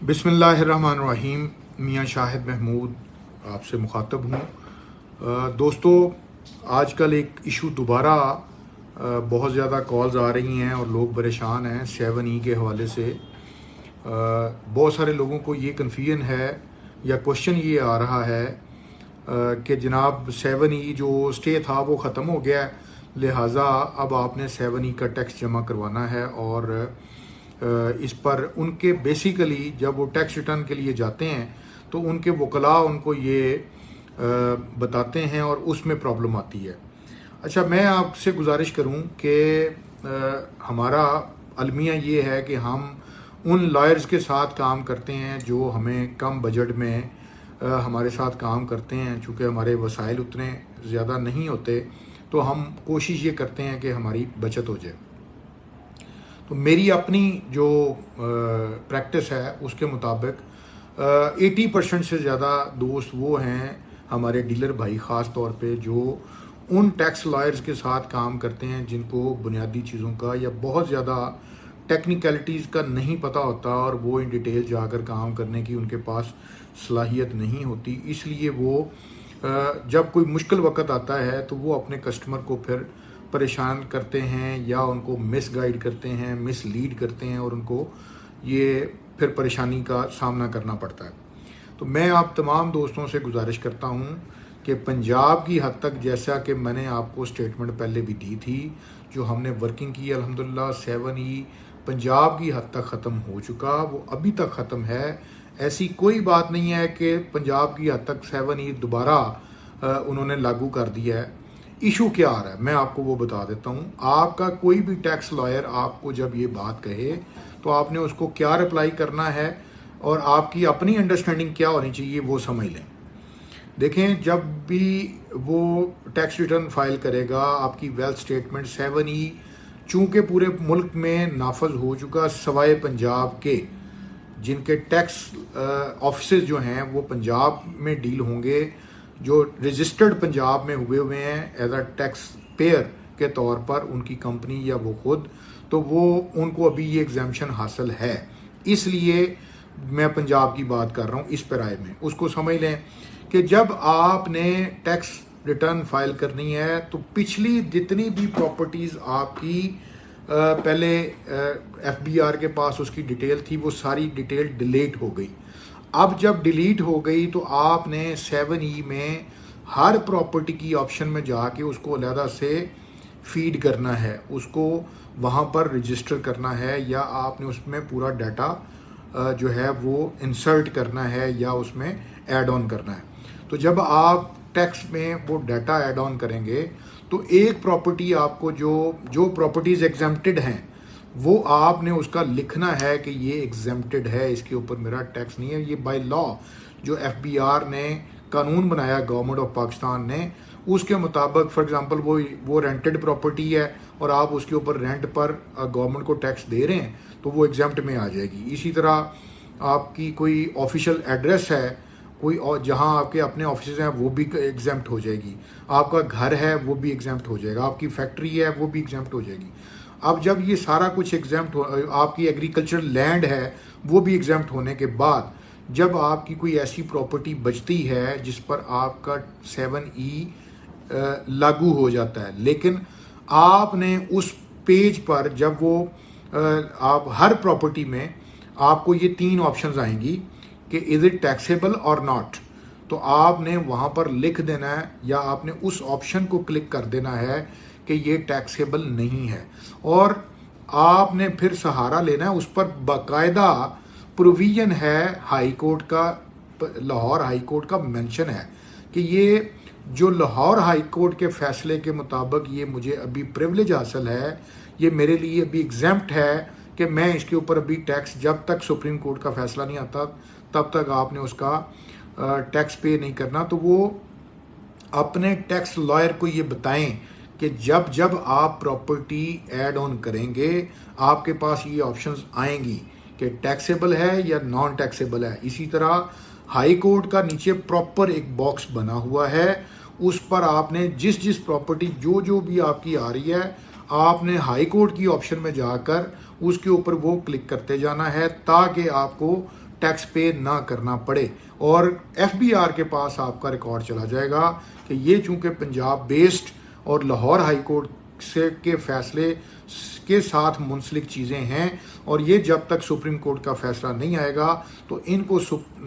बिस्मिल्लाहिर्रहमानिर्रहीम। मियाँ शाहिद महमूद आपसे मुखातब हूँ। दोस्तों, आजकल एक इशू दोबारा बहुत ज़्यादा कॉल्स आ रही हैं और लोग परेशान हैं 7E के हवाले से। बहुत सारे लोगों को ये कन्फ्यूजन है या क्वेश्चन ये आ रहा है कि जनाब 7E जो स्टे था वो ख़त्म हो गया, लिहाजा अब आपने 7E का टैक्स जमा करवाना है। और इस पर उनके बेसिकली जब वो टैक्स रिटर्न के लिए जाते हैं तो उनके वकला उनको ये बताते हैं और उसमें प्रॉब्लम आती है। अच्छा, मैं आपसे गुजारिश करूं कि हमारा अलमिया ये है कि हम उन लॉयर्स के साथ काम करते हैं जो हमें कम बजट में हमारे साथ काम करते हैं। चूँकि हमारे वसाइल उतने ज़्यादा नहीं होते तो हम कोशिश ये करते हैं कि हमारी बचत हो जाए। तो मेरी अपनी जो प्रैक्टिस है उसके मुताबिक 80% से ज़्यादा दोस्त वो हैं हमारे डीलर भाई, ख़ास तौर पे जो उन टैक्स लॉयर्स के साथ काम करते हैं जिनको बुनियादी चीज़ों का या बहुत ज़्यादा टेक्निकलिटीज़ का नहीं पता होता और वो इन डिटेल जाकर काम करने की उनके पास सलाहियत नहीं होती। इसलिए वो जब कोई मुश्किल वक्त आता है तो वो अपने कस्टमर को फिर परेशान करते हैं या उनको मिस गाइड करते हैं, मिस लीड करते हैं और उनको ये फिर परेशानी का सामना करना पड़ता है। तो मैं आप तमाम दोस्तों से गुजारिश करता हूँ कि पंजाब की हद तक, जैसा कि मैंने आपको स्टेटमेंट पहले भी दी थी, जो हमने वर्किंग की अल्हम्दुलिल्लाह 7E पंजाब की हद तक ख़त्म हो चुका, वो अभी तक ख़त्म है। ऐसी कोई बात नहीं है कि पंजाब की हद तक 7E दोबारा उन्होंने लागू कर दिया है। इशू क्या आ रहा है मैं आपको वो बता देता हूँ। आपका कोई भी टैक्स लॉयर आपको जब ये बात कहे तो आपने उसको क्या रिप्लाई करना है और आपकी अपनी अंडरस्टैंडिंग क्या होनी चाहिए वो समझ लें। देखें, जब भी वो टैक्स रिटर्न फाइल करेगा, आपकी वेल्थ स्टेटमेंट 7E चूँकि पूरे मुल्क में नाफज हो चुका सवाए पंजाब के, जिनके टैक्स ऑफिस जो हैं वो पंजाब में डील होंगे, जो रजिस्टर्ड पंजाब में हुए हैं एज अ टैक्स पेयर के तौर पर, उनकी कंपनी या वो खुद, तो वो उनको अभी ये एग्जाम्पशन हासिल है। इसलिए मैं पंजाब की बात कर रहा हूँ। इस पैराए में उसको समझ लें कि जब आपने टैक्स रिटर्न फाइल करनी है तो पिछली जितनी भी प्रॉपर्टीज़ आपकी पहले FBR के पास उसकी डिटेल थी, वो सारी डिटेल डिलीट हो गई। अब जब डिलीट हो गई तो आपने 7E में हर प्रॉपर्टी की ऑप्शन में जाके उसको अलहदा से फीड करना है, उसको वहाँ पर रजिस्टर करना है, या आपने उसमें पूरा डाटा जो है वो इंसर्ट करना है या उसमें ऐड ऑन करना है। तो जब आप टैक्स में वो डाटा ऐड ऑन करेंगे तो एक प्रॉपर्टी आपको जो प्रॉपर्टीज़ एग्जेम्प्टेड हैं वो आपने उसका लिखना है कि ये एग्जेम्प्टेड है, इसके ऊपर मेरा टैक्स नहीं है। ये बाय लॉ जो FBR ने कानून बनाया, गवर्नमेंट ऑफ पाकिस्तान ने, उसके मुताबिक फॉर एग्जांपल वो रेंटेड प्रॉपर्टी है और आप उसके ऊपर रेंट पर गवर्नमेंट को टैक्स दे रहे हैं तो वो एग्जेम्प्ट में आ जाएगी। इसी तरह आपकी कोई ऑफिशियल एड्रेस है कोई और जहाँ आपके अपने ऑफिस हैं वो भी एग्जेम्प्ट हो जाएगी, आपका घर है वो भी एग्जेम्प्ट हो जाएगा, आपकी फैक्ट्री है वो भी एग्जेम्प्ट हो जाएगी। अब जब ये सारा कुछ एग्जेम्प्ट हो, आपकी एग्रीकल्चरल लैंड है वो भी एग्जेम्प्ट होने के बाद, जब आपकी कोई ऐसी प्रॉपर्टी बचती है जिस पर आपका 7E लागू हो जाता है, लेकिन आपने उस पेज पर जब वो आप हर प्रॉपर्टी में आपको ये 3 ऑप्शंस आएंगी कि इज इट टैक्सेबल और नॉट, तो आपने वहाँ पर लिख देना है या आपने उस ऑप्शन को क्लिक कर देना है कि ये टैक्सेबल नहीं है, और आपने फिर सहारा लेना है। उस पर बाकायदा प्रोविजन है हाई कोर्ट का, लाहौर हाई कोर्ट का मेंशन है कि ये जो लाहौर हाई कोर्ट के फैसले के मुताबिक ये मुझे अभी प्रिविलेज हासिल है, ये मेरे लिए अभी एग्जेम्प्ट है कि मैं इसके ऊपर अभी टैक्स, जब तक सुप्रीम कोर्ट का फैसला नहीं आता तब तक आपने उसका टैक्स पे नहीं करना। तो वो अपने टैक्स लॉयर को ये बताएं कि जब जब आप प्रॉपर्टी ऐड ऑन करेंगे आपके पास ये ऑप्शंस आएंगी कि टैक्सेबल है या नॉन टैक्सेबल है। इसी तरह हाई कोर्ट का नीचे प्रॉपर एक बॉक्स बना हुआ है, उस पर आपने जिस प्रॉपर्टी जो भी आपकी आ रही है आपने हाई कोर्ट की ऑप्शन में जाकर उसके ऊपर वो क्लिक करते जाना है ताकि आपको टैक्स पे ना करना पड़े। और FBR के पास आपका रिकॉर्ड चला जाएगा कि ये चूंकि पंजाब बेस्ड और लाहौर हाई कोर्ट से के फैसले के साथ मुंसलिक चीज़ें हैं, और ये जब तक सुप्रीम कोर्ट का फैसला नहीं आएगा तो इनको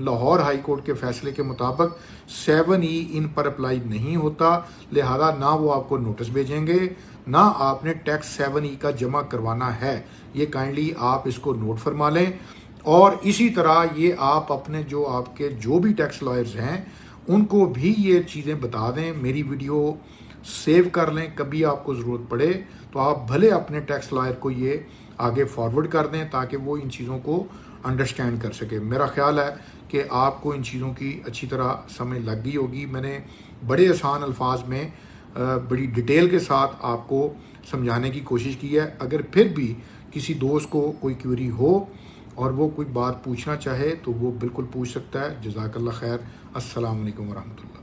लाहौर हाई कोर्ट के फैसले के मुताबिक 7E इन पर अप्लाई नहीं होता, लिहाजा ना वो आपको नोटिस भेजेंगे ना आपने टैक्स 7E का जमा करवाना है। ये काइंडली आप इसको नोट फरमा लें। और इसी तरह ये आप अपने जो भी टैक्स लॉयर्स हैं उनको भी ये चीज़ें बता दें, मेरी वीडियो सेव कर लें, कभी आपको ज़रूरत पड़े तो आप भले अपने टैक्स लॉयर को ये आगे फॉरवर्ड कर दें ताकि वो इन चीज़ों को अंडरस्टैंड कर सके। मेरा ख्याल है कि आपको इन चीज़ों की अच्छी तरह समझ लग गई होगी। मैंने बड़े आसान अल्फाज में बड़ी डिटेल के साथ आपको समझाने की कोशिश की है। अगर फिर भी किसी दोस्त को कोई क्वेरी हो और वो कोई बात पूछना चाहे तो वो बिल्कुल पूछ सकता है। जज़ाकल्लाह खैर। अस्सलाम वालेकुम वरहमतुल्लाह।